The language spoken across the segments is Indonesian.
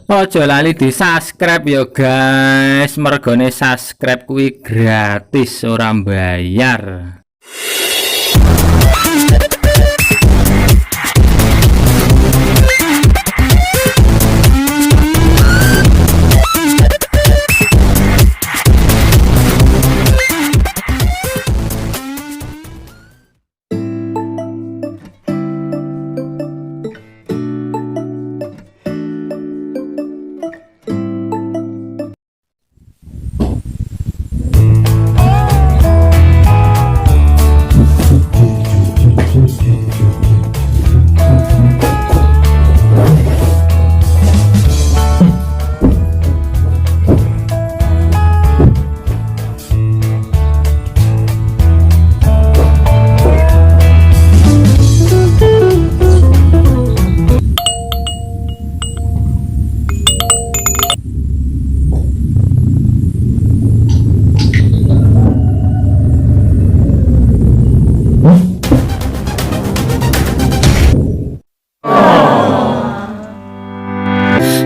Ojo lali di subscribe ya guys, mergone subscribe kuwi gratis ora bayar.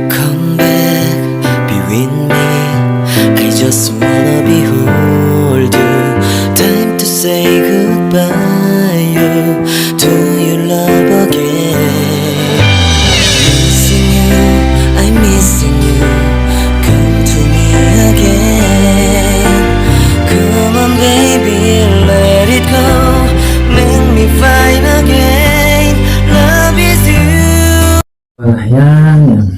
Come back, be with me. I just wanna behold you. Time to say goodbye. You to your love again. Missing you, I'm missing you. Come to me again. Come on, baby, let it go. Make me fine again. Love is you. Yang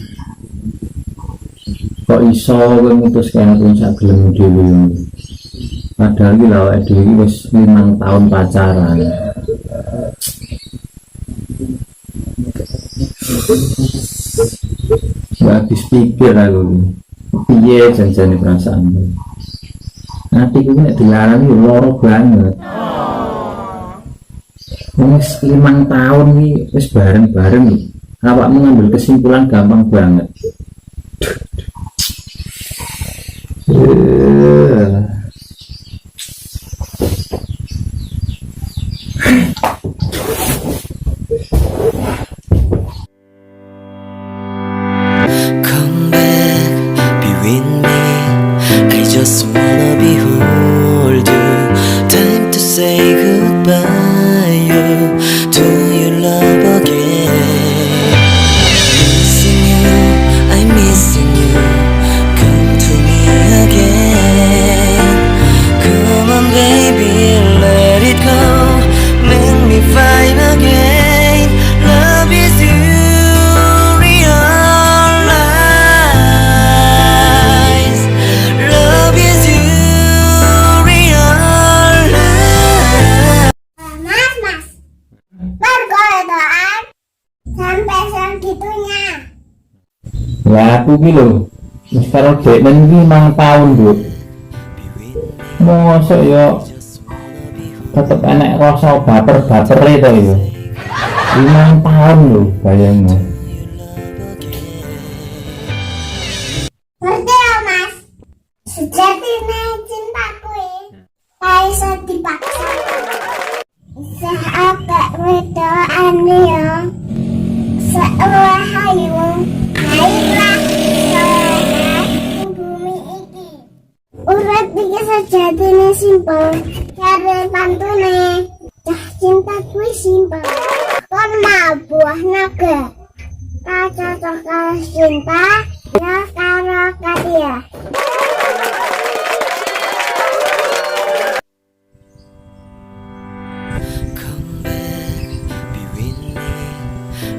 kok iso kowe mutuskan aku sak gelem dhewe. Padahal iki lha awake dhewe wis 5 tahun pacaran. Gak habis pikir aku. Piye janjane perasaanmu? Atiku nek dilarang yo loro banget. Wis 5 tahun iki wis bareng-bareng iki. Awakmu ngambil kesimpulan gampang banget. Come back, be with me. I just wanna behold you. Time to say goodbye. You to your love again. Missing you, I'm missing you. Come to me again. Come on, baby, let it go. Make me fine again. Love is you. Realize. Love is you. Realize. Mas, bergodoan sampai segitunya. Lah aku ki lho wis karo deknen iki 5 tahun, Bu. Mosok yo tetep enek rasa baper-bapere to yo. 5 tahun lho bayangno. Ngerti ya mas, sejatinya cintaku tak bisa dipaksa. Seagak wedoan ya, sewahayu naiklah soalnya bumi iki. Urat iki sejatinya simpel, cara pantune cah cintaku simpel. Kon mau buah naga, kaca coklat cinta, ya karo kadia. Come back, be with me.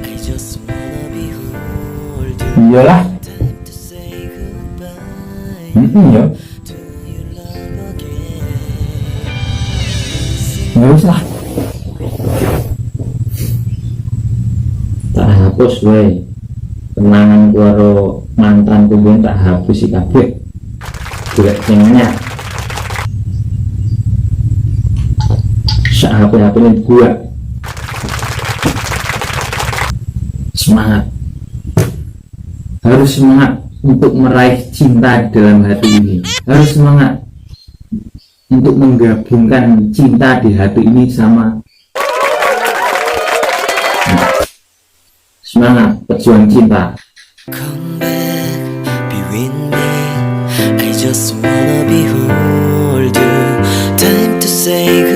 I just wanna behold you. Iyalah. Time to say goodbye. Yo. To your love again. Ya wis lah. Tak hapus wae. Kenangan karo mantanku ben tak hapus iki kabeh. Golek jenenge. Sak HP ini gua. Semangat. Harus semangat untuk meraih cinta dalam hati ini. Harus semangat untuk menggabungkan cinta di hati ini sama semangat pejuang cinta. Come back, be with me. I just wanna behold you. Time to say